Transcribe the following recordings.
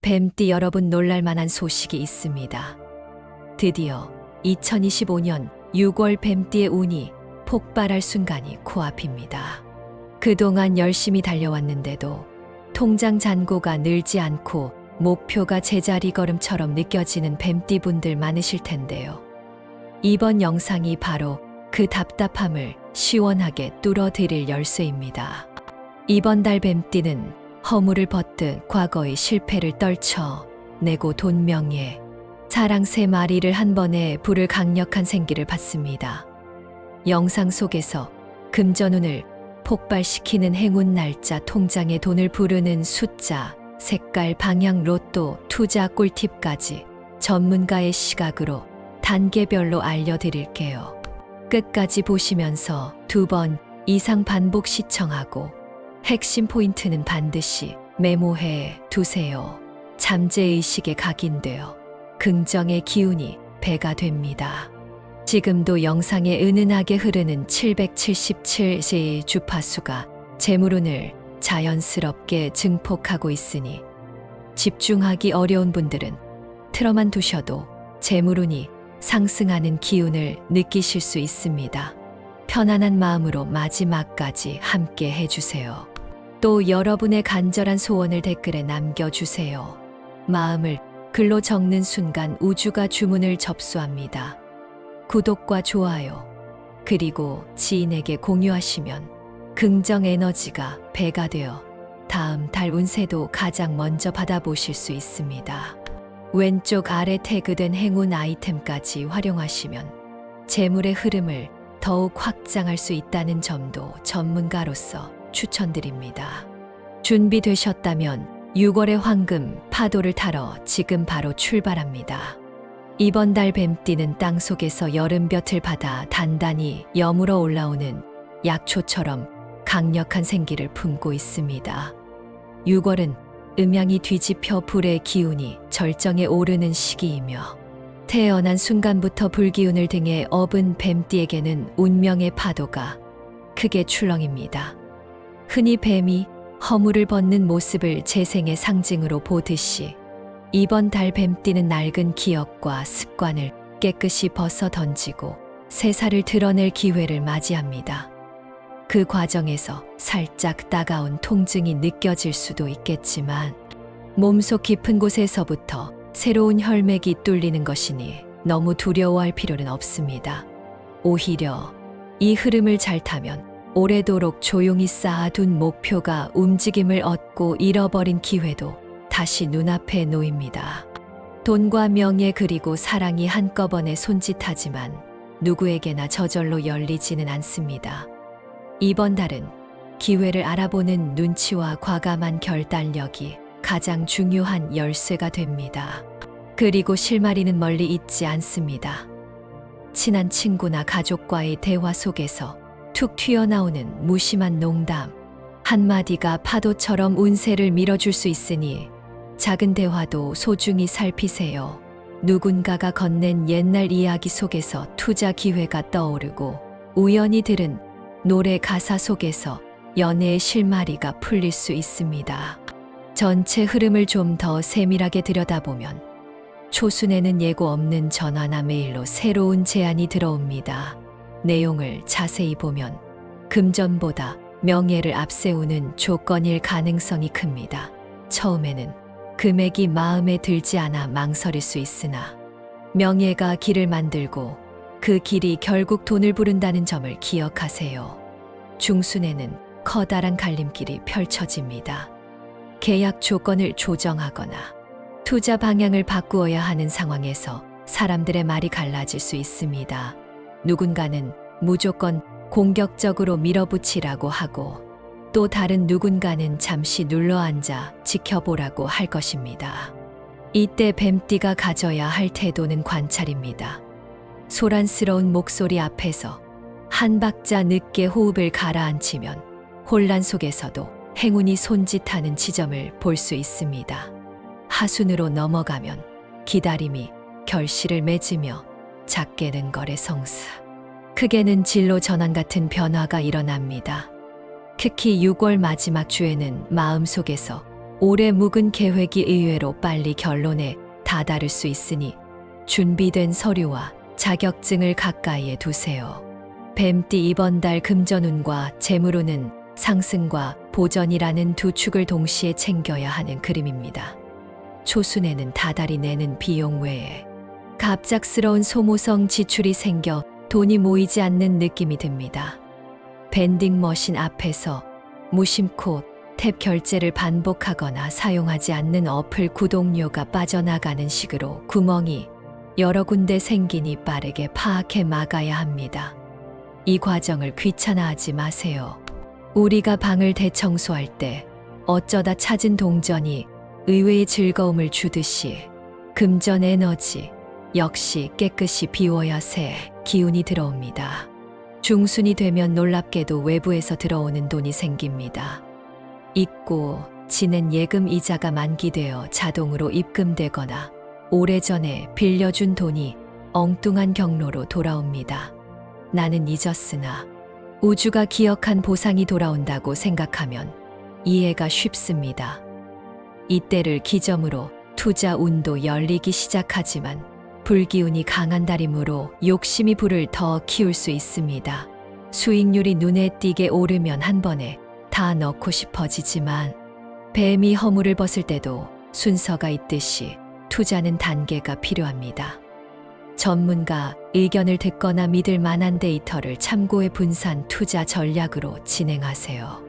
뱀띠 여러분, 놀랄만한 소식이 있습니다. 드디어 2025년 6월 뱀띠의 운이 폭발할 순간이 코앞입니다. 그동안 열심히 달려왔는데도 통장 잔고가 늘지 않고 목표가 제자리 걸음처럼 느껴지는 뱀띠분들 많으실 텐데요. 이번 영상이 바로 그 답답함을 시원하게 뚫어드릴 열쇠입니다. 이번 달 뱀띠는 허물을 벗듯 과거의 실패를 떨쳐내고 돈, 명예, 사랑 3마리를 한 번에 부를 강력한 생기를 받습니다. 영상 속에서 금전운을 폭발시키는 행운 날짜, 통장에 돈을 부르는 숫자, 색깔, 방향, 로또, 투자 꿀팁까지 전문가의 시각으로 단계별로 알려드릴게요. 끝까지 보시면서 2번 이상 반복 시청하고 핵심 포인트는 반드시 메모해 두세요. 잠재의식에 각인되어 긍정의 기운이 배가 됩니다. 지금도 영상에 은은하게 흐르는 777의 주파수가 재물운을 자연스럽게 증폭하고 있으니 집중하기 어려운 분들은 틀어만 두셔도 재물운이 상승하는 기운을 느끼실 수 있습니다. 편안한 마음으로 마지막까지 함께 해주세요. 또 여러분의 간절한 소원을 댓글에 남겨주세요. 마음을 글로 적는 순간 우주가 주문을 접수합니다. 구독과 좋아요, 그리고 지인에게 공유하시면 긍정 에너지가 배가 되어 다음 달 운세도 가장 먼저 받아보실 수 있습니다. 왼쪽 아래 태그된 행운 아이템까지 활용하시면 재물의 흐름을 더욱 확장할 수 있다는 점도 전문가로서 추천드립니다. 준비되셨다면 6월의 황금 파도를 타러 지금 바로 출발합니다. 이번 달 뱀띠는 땅속에서 여름볕을 받아 단단히 여물어 올라오는 약초처럼 강력한 생기를 품고 있습니다. 6월은 음양이 뒤집혀 불의 기운이 절정에 오르는 시기이며 태어난 순간부터 불기운을 등에 업은 뱀띠에게는 운명의 파도가 크게 출렁입니다. 흔히 뱀이 허물을 벗는 모습을 재생의 상징으로 보듯이 이번 달 뱀띠는 낡은 기억과 습관을 깨끗이 벗어 던지고 새살을 드러낼 기회를 맞이합니다. 그 과정에서 살짝 따가운 통증이 느껴질 수도 있겠지만 몸속 깊은 곳에서부터 새로운 혈맥이 뚫리는 것이니 너무 두려워할 필요는 없습니다. 오히려 이 흐름을 잘 타면 오래도록 조용히 쌓아둔 목표가 움직임을 얻고 잃어버린 기회도 다시 눈앞에 놓입니다. 돈과 명예 그리고 사랑이 한꺼번에 손짓하지만 누구에게나 저절로 열리지는 않습니다. 이번 달은 기회를 알아보는 눈치와 과감한 결단력이 가장 중요한 열쇠가 됩니다. 그리고 실마리는 멀리 있지 않습니다. 친한 친구나 가족과의 대화 속에서 툭 튀어나오는 무심한 농담 한마디가 파도처럼 운세를 밀어줄 수 있으니 작은 대화도 소중히 살피세요. 누군가가 건넨 옛날 이야기 속에서 투자 기회가 떠오르고 우연히 들은 노래 가사 속에서 연애의 실마리가 풀릴 수 있습니다. 전체 흐름을 좀 더 세밀하게 들여다보면 초순에는 예고 없는 전화나 메일로 새로운 제안이 들어옵니다. 내용을 자세히 보면 금전보다 명예를 앞세우는 조건일 가능성이 큽니다. 처음에는 금액이 마음에 들지 않아 망설일 수 있으나 명예가 길을 만들고 그 길이 결국 돈을 부른다는 점을 기억하세요. 중순에는 커다란 갈림길이 펼쳐집니다. 계약 조건을 조정하거나 투자 방향을 바꾸어야 하는 상황에서 사람들의 말이 갈라질 수 있습니다. 누군가는 무조건 공격적으로 밀어붙이라고 하고 또 다른 누군가는 잠시 눌러앉아 지켜보라고 할 것입니다. 이때 뱀띠가 가져야 할 태도는 관찰입니다. 소란스러운 목소리 앞에서 한 박자 늦게 호흡을 가라앉히면 혼란 속에서도 행운이 손짓하는 지점을 볼 수 있습니다. 하순으로 넘어가면 기다림이 결실을 맺으며 작게는 거래 성사, 크게는 진로 전환 같은 변화가 일어납니다. 특히 6월 마지막 주에는 마음속에서 올해 묵은 계획이 의외로 빨리 결론에 다다를 수 있으니 준비된 서류와 자격증을 가까이에 두세요. 뱀띠 이번 달 금전운과 재물운은 상승과 보전이라는 두 축을 동시에 챙겨야 하는 그림입니다. 초순에는 다달이 내는 비용 외에 갑작스러운 소모성 지출이 생겨 돈이 모이지 않는 느낌이 듭니다. 밴딩 머신 앞에서 무심코 탭 결제를 반복하거나 사용하지 않는 어플 구독료가 빠져나가는 식으로 구멍이 여러 군데 생기니 빠르게 파악해 막아야 합니다. 이 과정을 귀찮아하지 마세요. 우리가 방을 대청소할 때 어쩌다 찾은 동전이 의외의 즐거움을 주듯이 금전 에너지 역시 깨끗이 비워야 새 기운이 들어옵니다. 중순이 되면 놀랍게도 외부에서 들어오는 돈이 생깁니다. 잊고 지낸 예금 이자가 만기되어 자동으로 입금되거나 오래전에 빌려준 돈이 엉뚱한 경로로 돌아옵니다. 나는 잊었으나 우주가 기억한 보상이 돌아온다고 생각하면 이해가 쉽습니다. 이때를 기점으로 투자 운도 열리기 시작하지만 불기운이 강한 달이므로 욕심이 불을 더 키울 수 있습니다. 수익률이 눈에 띄게 오르면 한 번에 다 넣고 싶어지지만 뱀이 허물을 벗을 때도 순서가 있듯이 투자는 단계가 필요합니다. 전문가 의견을 듣거나 믿을 만한 데이터를 참고해 분산 투자 전략으로 진행하세요.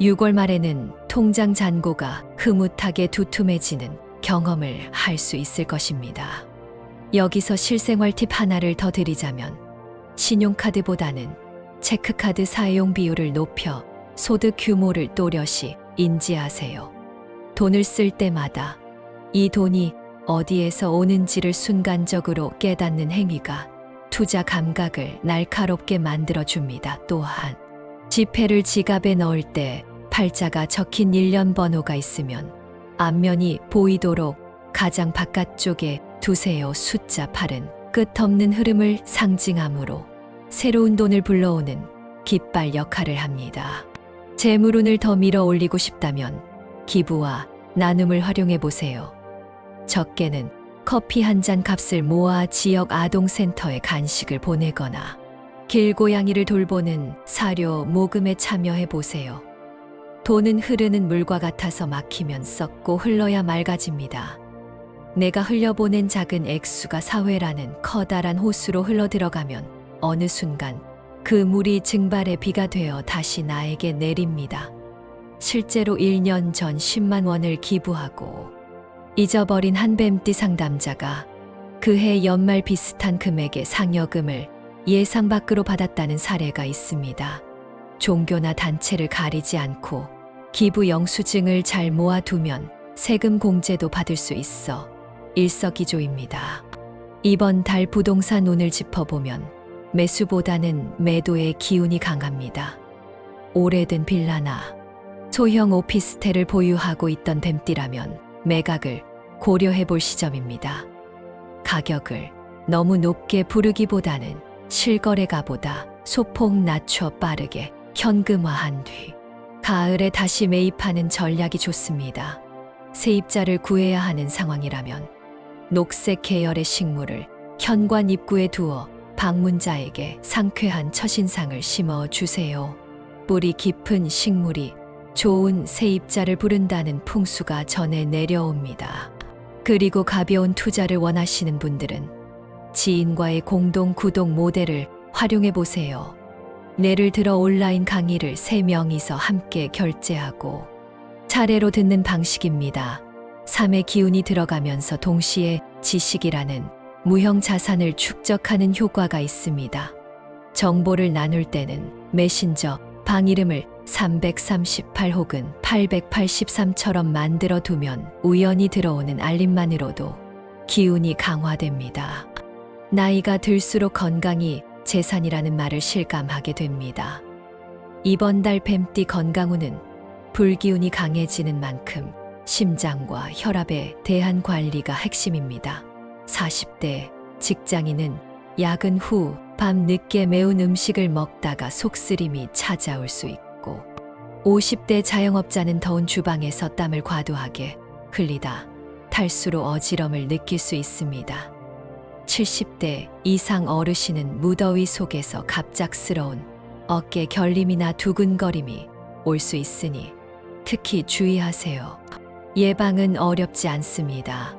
6월 말에는 통장 잔고가 흐뭇하게 두툼해지는 경험을 할 수 있을 것입니다. 여기서 실생활 팁 하나를 더 드리자면 신용카드보다는 체크카드 사용 비율을 높여 소득 규모를 또렷이 인지하세요. 돈을 쓸 때마다 이 돈이 어디에서 오는지를 순간적으로 깨닫는 행위가 투자 감각을 날카롭게 만들어줍니다. 또한 지폐를 지갑에 넣을 때 팔자가 적힌 일련 번호가 있으면 앞면이 보이도록 가장 바깥쪽에 두세요. 숫자 8은 끝없는 흐름을 상징하므로 새로운 돈을 불러오는 깃발 역할을 합니다. 재물운을 더 밀어 올리고 싶다면 기부와 나눔을 활용해 보세요. 적게는 커피 한 잔 값을 모아 지역 아동센터에 간식을 보내거나 길고양이를 돌보는 사료 모금에 참여해 보세요. 돈은 흐르는 물과 같아서 막히면 썩고 흘러야 맑아집니다. 내가 흘려보낸 작은 액수가 사회라는 커다란 호수로 흘러들어가면 어느 순간 그 물이 증발의 비가 되어 다시 나에게 내립니다. 실제로 1년 전 10만 원을 기부하고 잊어버린 한 뱀띠 상담자가 그해 연말 비슷한 금액의 상여금을 예상 밖으로 받았다는 사례가 있습니다. 종교나 단체를 가리지 않고 기부 영수증을 잘 모아두면 세금 공제도 받을 수 있어 일석이조입니다. 이번 달 부동산 운을 짚어보면 매수보다는 매도의 기운이 강합니다. 오래된 빌라나 소형 오피스텔을 보유하고 있던 뱀띠라면 매각을 고려해 볼 시점입니다. 가격을 너무 높게 부르기보다는 실거래가보다 소폭 낮춰 빠르게 현금화한 뒤 가을에 다시 매입하는 전략이 좋습니다. 세입자를 구해야 하는 상황이라면 녹색 계열의 식물을 현관 입구에 두어 방문자에게 상쾌한 첫인상을 심어주세요. 뿌리 깊은 식물이 좋은 세입자를 부른다는 풍수가 전해 내려옵니다. 그리고 가벼운 투자를 원하시는 분들은 지인과의 공동 구독 모델을 활용해 보세요. 예를 들어 온라인 강의를 3명이서 함께 결제하고 차례로 듣는 방식입니다. 3의 기운이 들어가면서 동시에 지식이라는 무형 자산을 축적하는 효과가 있습니다. 정보를 나눌 때는 메신저 방 이름을 338 혹은 883처럼 만들어 두면 우연히 들어오는 알림만으로도 기운이 강화됩니다. 나이가 들수록 건강이 재산이라는 말을 실감하게 됩니다. 이번 달 뱀띠 건강운은 불기운이 강해지는 만큼 심장과 혈압에 대한 관리가 핵심입니다. 40대 직장인은 야근 후 밤 늦게 매운 음식을 먹다가 속쓰림이 찾아올 수 있고 50대 자영업자는 더운 주방에서 땀을 과도하게 흘리다 탈수로 어지럼을 느낄 수 있습니다. 70대 이상 어르신은 무더위 속에서 갑작스러운 어깨 결림이나 두근거림이 올 수 있으니 특히 주의하세요. 예방은 어렵지 않습니다.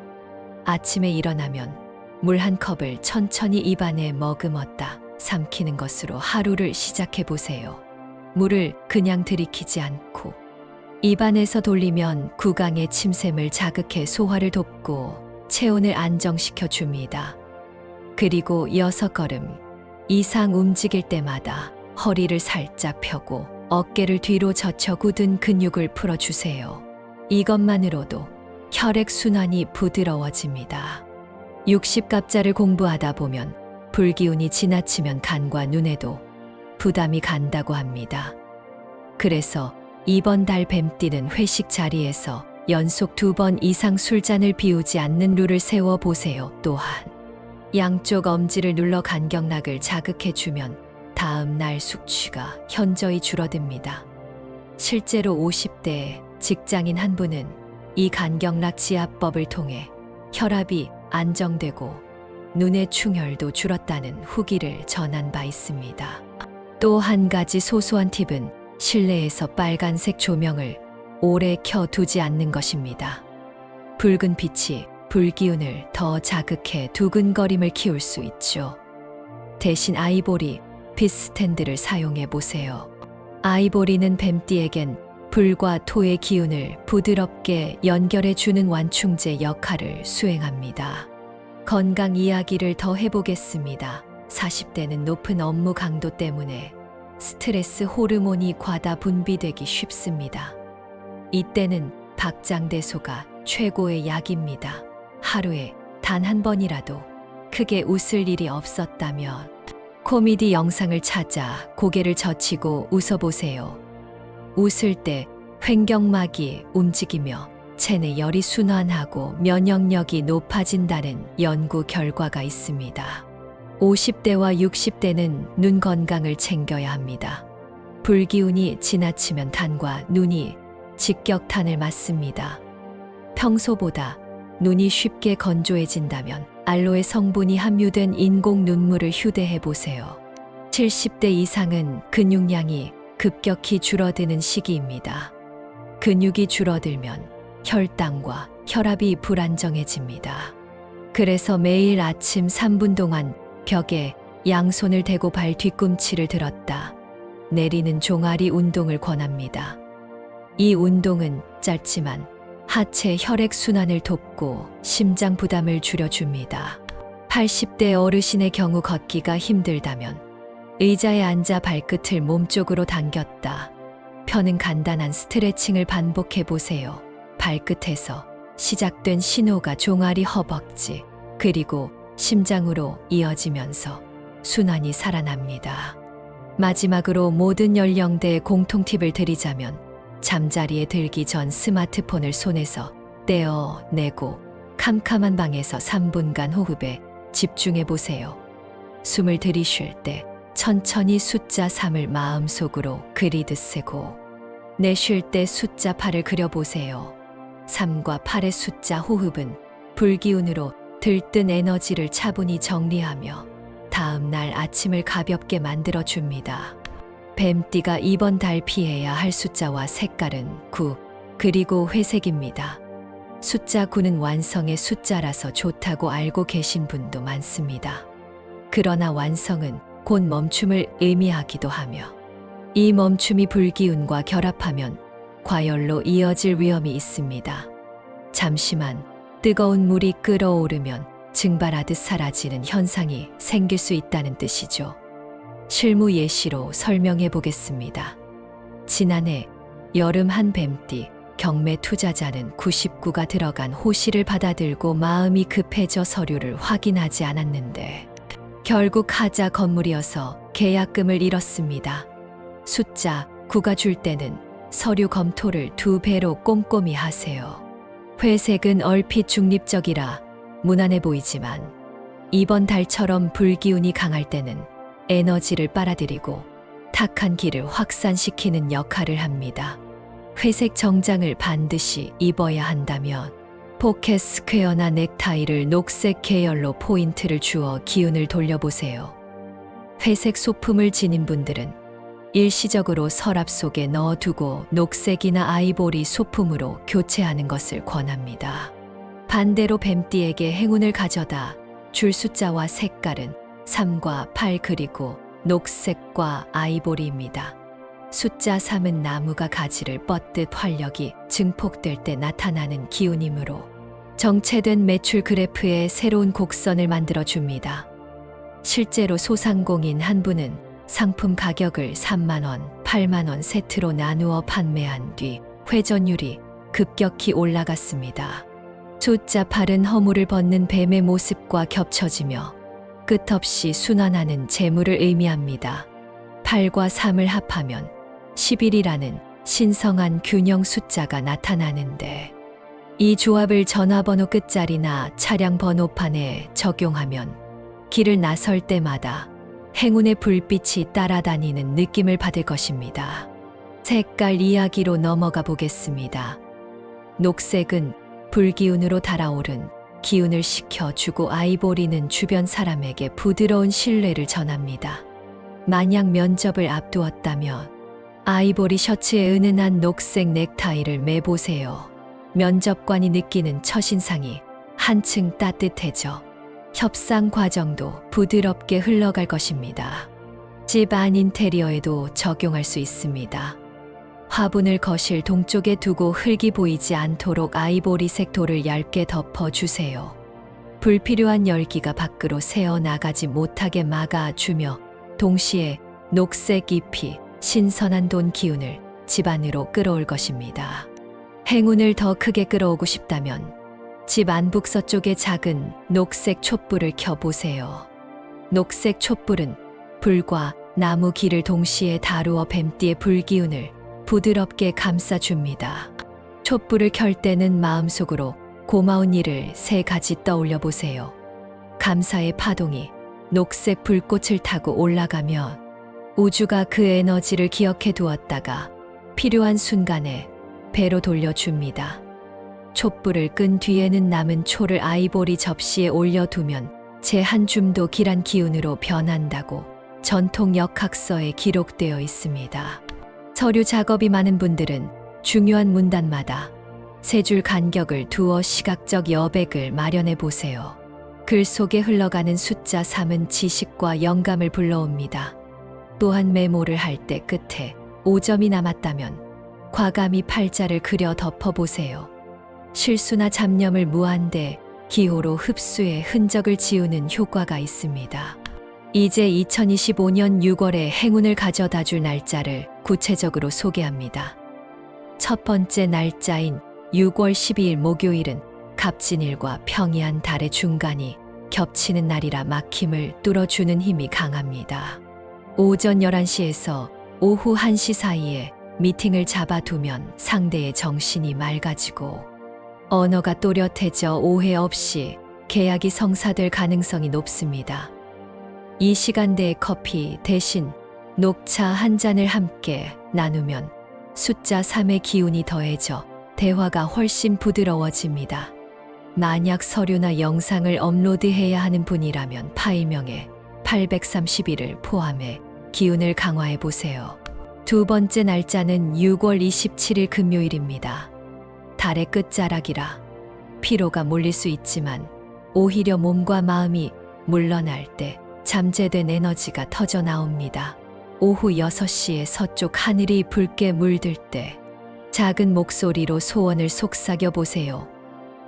아침에 일어나면 물 한 컵을 천천히 입안에 머금었다 삼키는 것으로 하루를 시작해 보세요. 물을 그냥 들이키지 않고 입안에서 돌리면 구강의 침샘을 자극해 소화를 돕고 체온을 안정시켜 줍니다. 그리고 6걸음 이상 움직일 때마다 허리를 살짝 펴고 어깨를 뒤로 젖혀 굳은 근육을 풀어주세요. 이것만으로도 혈액순환이 부드러워집니다. 60갑자를 공부하다 보면 불기운이 지나치면 간과 눈에도 부담이 간다고 합니다. 그래서 이번 달 뱀띠는 회식 자리에서 연속 2번 이상 술잔을 비우지 않는 룰을 세워보세요. 또한 양쪽 엄지를 눌러 간경락을 자극해주면 다음 날 숙취가 현저히 줄어듭니다. 실제로 50대 직장인 한 분은 이 간경락 지압법을 통해 혈압이 안정되고 눈의 충혈도 줄었다는 후기를 전한 바 있습니다. 또 한 가지 소소한 팁은 실내에서 빨간색 조명을 오래 켜두지 않는 것입니다. 붉은 빛이 불기운을 더 자극해 두근거림을 키울 수 있죠. 대신 아이보리 빛 스탠드를 사용해 보세요. 아이보리는 뱀띠에겐 불과 토의 기운을 부드럽게 연결해 주는 완충제 역할을 수행합니다. 건강 이야기를 더 해보겠습니다. 40대는 높은 업무 강도 때문에 스트레스 호르몬이 과다 분비되기 쉽습니다. 이때는 박장대소가 최고의 약입니다. 하루에 단 한 번이라도 크게 웃을 일이 없었다면 코미디 영상을 찾아 고개를 젖히고 웃어보세요. 웃을 때 횡격막이 움직이며 체내 열이 순환하고 면역력이 높아진다는 연구 결과가 있습니다. 50대와 60대는 눈 건강을 챙겨야 합니다. 불기운이 지나치면 단과 눈이 직격탄을 맞습니다. 평소보다 눈이 쉽게 건조해진다면 알로에 성분이 함유된 인공 눈물을 휴대해 보세요. 70대 이상은 근육량이 급격히 줄어드는 시기입니다. 근육이 줄어들면 혈당과 혈압이 불안정해집니다. 그래서 매일 아침 3분 동안 벽에 양손을 대고 발 뒤꿈치를 들었다 내리는 종아리 운동을 권합니다. 이 운동은 짧지만 하체 혈액순환을 돕고 심장 부담을 줄여줍니다. 80대 어르신의 경우 걷기가 힘들다면 의자에 앉아 발끝을 몸쪽으로 당겼다 펴는 간단한 스트레칭을 반복해 보세요. 발끝에서 시작된 신호가 종아리, 허벅지, 그리고 심장으로 이어지면서 순환이 살아납니다. 마지막으로 모든 연령대의 공통팁을 드리자면 잠자리에 들기 전 스마트폰을 손에서 떼어내고 캄캄한 방에서 3분간 호흡에 집중해 보세요. 숨을 들이쉴 때 천천히 숫자 3을 마음속으로 그리듯 세고 내쉴 때 숫자 8을 그려보세요. 3과 8의 숫자 호흡은 불기운으로 들뜬 에너지를 차분히 정리하며 다음 날 아침을 가볍게 만들어줍니다. 뱀띠가 이번 달 피해야 할 숫자와 색깔은 9, 그리고 회색입니다. 숫자 9는 완성의 숫자라서 좋다고 알고 계신 분도 많습니다. 그러나 완성은 곧 멈춤을 의미하기도 하며 이 멈춤이 불기운과 결합하면 과열로 이어질 위험이 있습니다. 잠시만 뜨거운 물이 끓어오르면 증발하듯 사라지는 현상이 생길 수 있다는 뜻이죠. 실무 예시로 설명해 보겠습니다. 지난해 여름 한 뱀띠 경매 투자자는 99가 들어간 호시를 받아들고 마음이 급해져 서류를 확인하지 않았는데 결국 하자 건물이어서 계약금을 잃었습니다. 숫자 9가 줄 때는 서류 검토를 2배로 꼼꼼히 하세요. 회색은 얼핏 중립적이라 무난해 보이지만 이번 달처럼 불기운이 강할 때는 에너지를 빨아들이고 탁한 기를 확산시키는 역할을 합니다. 회색 정장을 반드시 입어야 한다면 포켓 스퀘어나 넥타이를 녹색 계열로 포인트를 주어 기운을 돌려보세요. 회색 소품을 지닌 분들은 일시적으로 서랍 속에 넣어두고 녹색이나 아이보리 소품으로 교체하는 것을 권합니다. 반대로 뱀띠에게 행운을 가져다 줄 숫자와 색깔은 3과 8 그리고 녹색과 아이보리입니다. 숫자 3은 나무가 가지를 뻗듯 활력이 증폭될 때 나타나는 기운이므로 정체된 매출 그래프에 새로운 곡선을 만들어 줍니다. 실제로 소상공인 한 분은 상품 가격을 3만 원, 8만 원 세트로 나누어 판매한 뒤 회전율이 급격히 올라갔습니다. 숫자 8은 허물을 벗는 뱀의 모습과 겹쳐지며 끝없이 순환하는 재물을 의미합니다. 8과 3을 합하면 11이라는 신성한 균형 숫자가 나타나는데 이 조합을 전화번호 끝자리나 차량 번호판에 적용하면 길을 나설 때마다 행운의 불빛이 따라다니는 느낌을 받을 것입니다. 색깔 이야기로 넘어가 보겠습니다. 녹색은 불기운으로 달아오른 기운을 식혀주고 아이보리는 주변 사람에게 부드러운 신뢰를 전합니다. 만약 면접을 앞두었다면 아이보리 셔츠에 은은한 녹색 넥타이를 매보세요. 면접관이 느끼는 첫인상이 한층 따뜻해져 협상 과정도 부드럽게 흘러갈 것입니다. 집 안 인테리어에도 적용할 수 있습니다. 화분을 거실 동쪽에 두고 흙이 보이지 않도록 아이보리색 돌을 얇게 덮어주세요. 불필요한 열기가 밖으로 새어나가지 못하게 막아주며 동시에 녹색 잎이 신선한 돈 기운을 집 안으로 끌어올 것입니다. 행운을 더 크게 끌어오고 싶다면 집 안 북서쪽에 작은 녹색 촛불을 켜보세요. 녹색 촛불은 불과 나무 길을 동시에 다루어 뱀띠의 불기운을 부드럽게 감싸줍니다. 촛불을 켤 때는 마음속으로 고마운 일을 3가지 떠올려 보세요. 감사의 파동이 녹색 불꽃을 타고 올라가면 우주가 그 에너지를 기억해 두었다가 필요한 순간에 배로 돌려줍니다. 촛불을 끈 뒤에는 남은 초를 아이보리 접시에 올려두면 제 한 줌도 길한 기운으로 변한다고 전통 역학서에 기록되어 있습니다. 서류 작업이 많은 분들은 중요한 문단마다 3줄 간격을 두어 시각적 여백을 마련해 보세요. 글 속에 흘러가는 숫자 3은 지식과 영감을 불러옵니다. 또한 메모를 할 때 끝에 5점이 남았다면 과감히 팔자를 그려 덮어보세요. 실수나 잡념을 무한대 기호로 흡수해 흔적을 지우는 효과가 있습니다. 이제 2025년 6월에 행운을 가져다 줄 날짜를 구체적으로 소개합니다. 첫 번째 날짜인 6월 12일 목요일은 갑진일과 평이한 달의 중간이 겹치는 날이라 막힘을 뚫어주는 힘이 강합니다. 오전 11시에서 오후 1시 사이에 미팅을 잡아두면 상대의 정신이 맑아지고 언어가 또렷해져 오해 없이 계약이 성사될 가능성이 높습니다. 이 시간대에 커피 대신 녹차 한 잔을 함께 나누면 숫자 3의 기운이 더해져 대화가 훨씬 부드러워집니다. 만약 서류나 영상을 업로드해야 하는 분이라면 파일명에 831을 포함해 기운을 강화해 보세요. 두 번째 날짜는 6월 27일 금요일입니다. 달의 끝자락이라 피로가 몰릴 수 있지만 오히려 몸과 마음이 물러날 때 잠재된 에너지가 터져 나옵니다. 오후 6시에 서쪽 하늘이 붉게 물들 때 작은 목소리로 소원을 속삭여 보세요.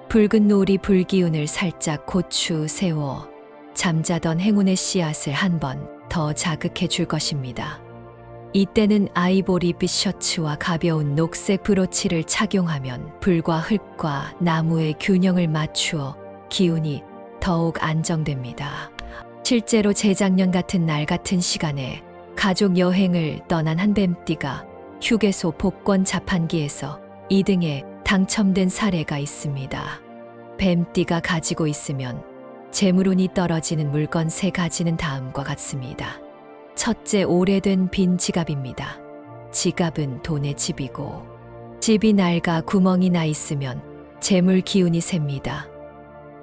붉은 노을이 불기운을 살짝 고추 세워 잠자던 행운의 씨앗을 한 번 더 자극해 줄 것입니다. 이때는 아이보리빛 셔츠와 가벼운 녹색 브로치를 착용하면 불과 흙과 나무의 균형을 맞추어 기운이 더욱 안정됩니다. 실제로 재작년 같은 날 같은 시간에 가족 여행을 떠난 한 뱀띠가 휴게소 복권 자판기에서 2등에 당첨된 사례가 있습니다. 뱀띠가 가지고 있으면 재물운이 떨어지는 물건 3가지는 다음과 같습니다. 첫째, 오래된 빈 지갑입니다. 지갑은 돈의 집이고, 집이 낡아 구멍이 나 있으면 재물 기운이 셉니다.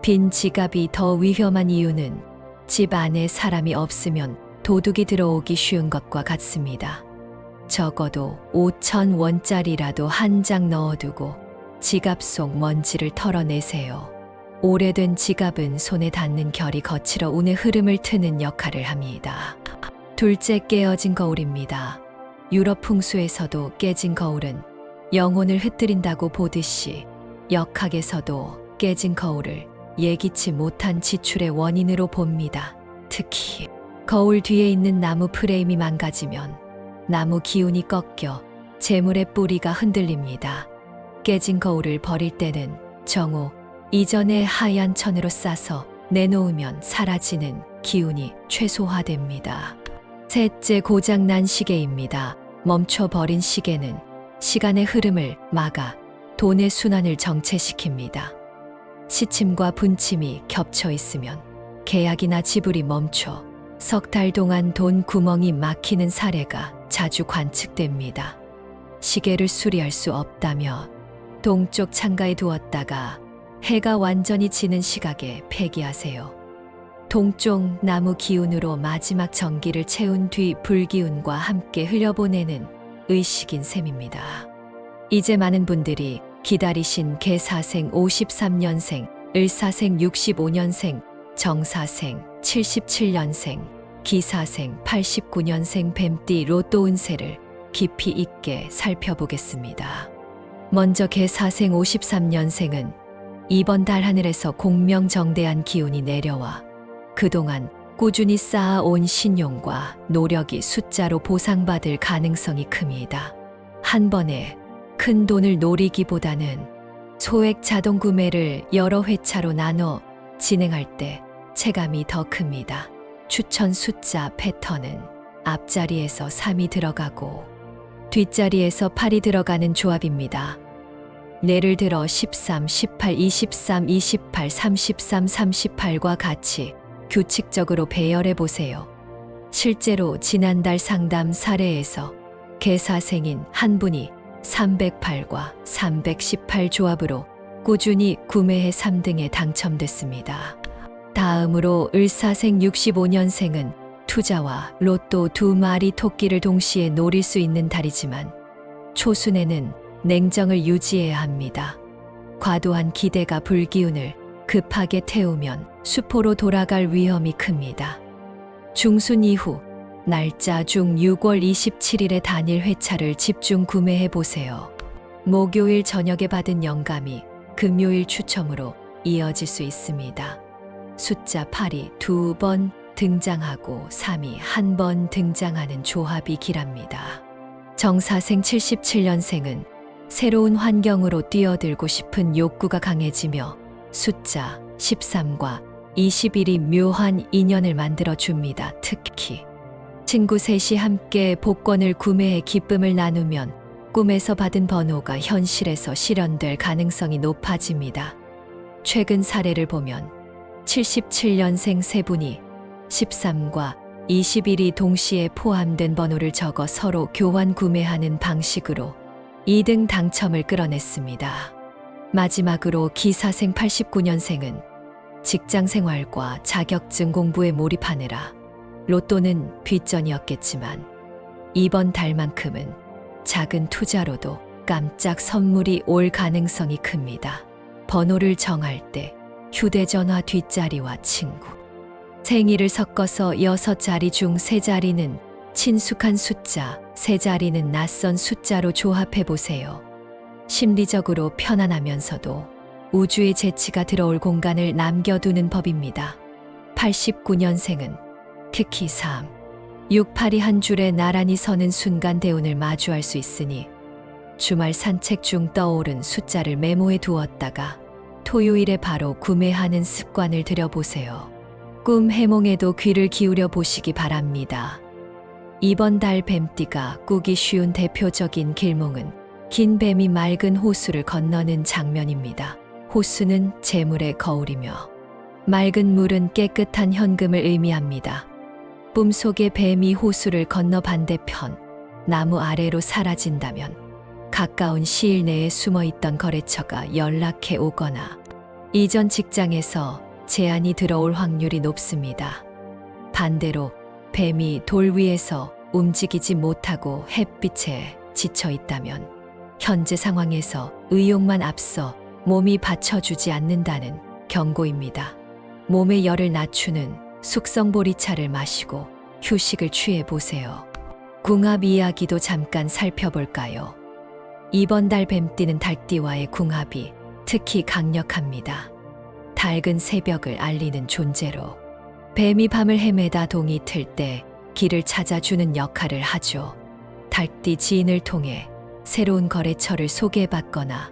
빈 지갑이 더 위험한 이유는 집 안에 사람이 없으면 도둑이 들어오기 쉬운 것과 같습니다. 적어도 5,000원짜리라도 한 장 넣어두고 지갑 속 먼지를 털어내세요. 오래된 지갑은 손에 닿는 결이 거칠어 운의 흐름을 트는 역할을 합니다. 둘째, 깨어진 거울입니다. 유럽 풍수에서도 깨진 거울은 영혼을 흩뜨린다고 보듯이 역학에서도 깨진 거울을 예기치 못한 지출의 원인으로 봅니다. 특히 거울 뒤에 있는 나무 프레임이 망가지면 나무 기운이 꺾여 재물의 뿌리가 흔들립니다. 깨진 거울을 버릴 때는 정오 이전에 하얀 천으로 싸서 내놓으면 사라지는 기운이 최소화됩니다. 셋째, 고장난 시계입니다. 멈춰버린 시계는 시간의 흐름을 막아 돈의 순환을 정체시킵니다. 시침과 분침이 겹쳐 있으면 계약이나 지불이 멈춰 석 달 동안 돈 구멍이 막히는 사례가 자주 관측됩니다. 시계를 수리할 수 없다며 동쪽 창가에 두었다가 해가 완전히 지는 시각에 폐기하세요. 동쪽 나무 기운으로 마지막 전기를 채운 뒤 불기운과 함께 흘려보내는 의식인 셈입니다. 이제 많은 분들이 기다리신 개사생 53년생, 을사생 65년생, 정사생 77년생, 기사생 89년생 뱀띠 로또 운세를 깊이 있게 살펴보겠습니다. 먼저 개사생 53년생은 이번 달 하늘에서 공명정대한 기운이 내려와 그동안 꾸준히 쌓아온 신용과 노력이 숫자로 보상받을 가능성이 큽니다. 한 번에 큰 돈을 노리기보다는 소액 자동 구매를 여러 회차로 나눠 진행할 때 체감이 더 큽니다. 추천 숫자 패턴은 앞자리에서 3이 들어가고 뒷자리에서 8이 들어가는 조합입니다. 예를 들어 13, 18, 23, 28, 33, 38과 같이 규칙적으로 배열해 보세요. 실제로 지난달 상담 사례에서 개사생인 한 분이 308과 318 조합으로 꾸준히 구매해 3등에 당첨됐습니다. 다음으로 을사생 65년생은 투자와 로또 2마리 토끼를 동시에 노릴 수 있는 달이지만 초순에는 냉정을 유지해야 합니다. 과도한 기대가 불기운을 급하게 태우면 수포로 돌아갈 위험이 큽니다. 중순 이후 날짜 중 6월 27일의 단일 회차를 집중 구매해 보세요. 목요일 저녁에 받은 영감이 금요일 추첨으로 이어질 수 있습니다. 숫자 8이 2번 등장하고 3이 1번 등장하는 조합이 길합니다. 정사생 77년생은 새로운 환경으로 뛰어들고 싶은 욕구가 강해지며 숫자 13과 21이 묘한 인연을 만들어 줍니다. 특히 친구 셋이 함께 복권을 구매해 기쁨을 나누면 꿈에서 받은 번호가 현실에서 실현될 가능성이 높아집니다. 최근 사례를 보면 77년생 세 분이 13과 21이 동시에 포함된 번호를 적어 서로 교환 구매하는 방식으로 2등 당첨을 끌어냈습니다. 마지막으로 기사생 89년생은 직장 생활과 자격증 공부에 몰입하느라 로또는 뒷전이었겠지만 이번 달만큼은 작은 투자로도 깜짝 선물이 올 가능성이 큽니다. 번호를 정할 때 휴대전화 뒷자리와 친구, 생일을 섞어서 6자리 중 3자리는 친숙한 숫자, 3자리는 낯선 숫자로 조합해 보세요. 심리적으로 편안하면서도 우주의 재치가 들어올 공간을 남겨두는 법입니다. 89년생은 특히 3, 6, 8이 한 줄에 나란히 서는 순간 대운을 마주할 수 있으니 주말 산책 중 떠오른 숫자를 메모해 두었다가 토요일에 바로 구매하는 습관을 들여보세요. 꿈 해몽에도 귀를 기울여 보시기 바랍니다. 이번 달 뱀띠가 꾸기 쉬운 대표적인 길몽은 긴 뱀이 맑은 호수를 건너는 장면입니다. 호수는 재물의 거울이며 맑은 물은 깨끗한 현금을 의미합니다. 꿈속의 뱀이 호수를 건너 반대편 나무 아래로 사라진다면 가까운 시일 내에 숨어 있던 거래처가 연락해 오거나 이전 직장에서 제안이 들어올 확률이 높습니다. 반대로 뱀이 돌 위에서 움직이지 못하고 햇빛에 지쳐 있다면 현재 상황에서 의욕만 앞서 몸이 받쳐주지 않는다는 경고입니다. 몸의 열을 낮추는 숙성보리차를 마시고 휴식을 취해 보세요. 궁합 이야기도 잠깐 살펴볼까요? 이번 달 뱀띠는 달띠와의 궁합이 특히 강력합니다. 밝은 새벽을 알리는 존재로 뱀이 밤을 헤매다 동이 틀 때 길을 찾아주는 역할을 하죠. 달띠 지인을 통해 새로운 거래처를 소개받거나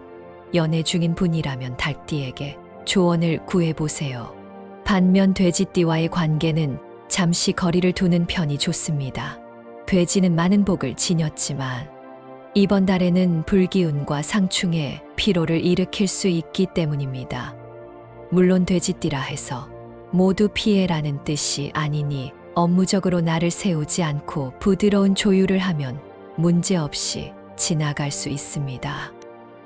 연애 중인 분이라면 달띠에게 조언을 구해보세요. 반면 돼지띠와의 관계는 잠시 거리를 두는 편이 좋습니다. 돼지는 많은 복을 지녔지만 이번 달에는 불기운과 상충의 피로를 일으킬 수 있기 때문입니다. 물론 돼지띠라 해서 모두 피해라는 뜻이 아니니 업무적으로 나를 세우지 않고 부드러운 조율을 하면 문제없이 지나갈 수 있습니다.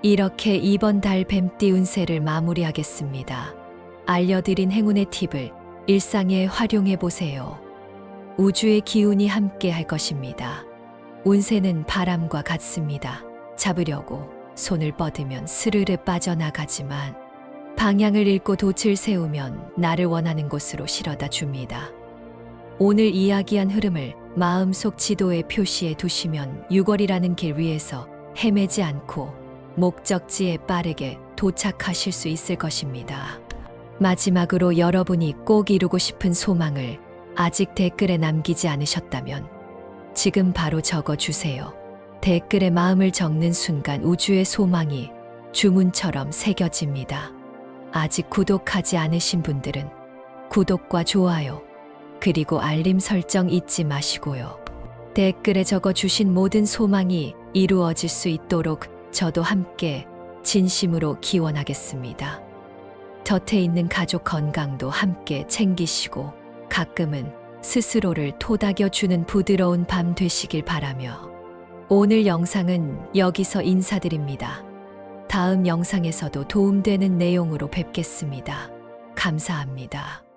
이렇게 이번 달 뱀띠 운세를 마무리하겠습니다. 알려드린 행운의 팁을 일상에 활용해 보세요. 우주의 기운이 함께 할 것입니다. 운세는 바람과 같습니다. 잡으려고 손을 뻗으면 스르르 빠져나가지만 방향을 잃고 돛을 세우면 나를 원하는 곳으로 실어다 줍니다. 오늘 이야기한 흐름을 마음속 지도에 표시해 두시면 6월이라는 길 위에서 헤매지 않고 목적지에 빠르게 도착하실 수 있을 것입니다. 마지막으로 여러분이 꼭 이루고 싶은 소망을 아직 댓글에 남기지 않으셨다면 지금 바로 적어주세요. 댓글에 마음을 적는 순간 우주의 소망이 주문처럼 새겨집니다. 아직 구독하지 않으신 분들은 구독과 좋아요 그리고 알림 설정 잊지 마시고요. 댓글에 적어주신 모든 소망이 이루어질 수 있도록 저도 함께 진심으로 기원하겠습니다. 곁에 있는 가족 건강도 함께 챙기시고 가끔은 스스로를 토닥여주는 부드러운 밤 되시길 바라며 오늘 영상은 여기서 인사드립니다. 다음 영상에서도 도움되는 내용으로 뵙겠습니다. 감사합니다.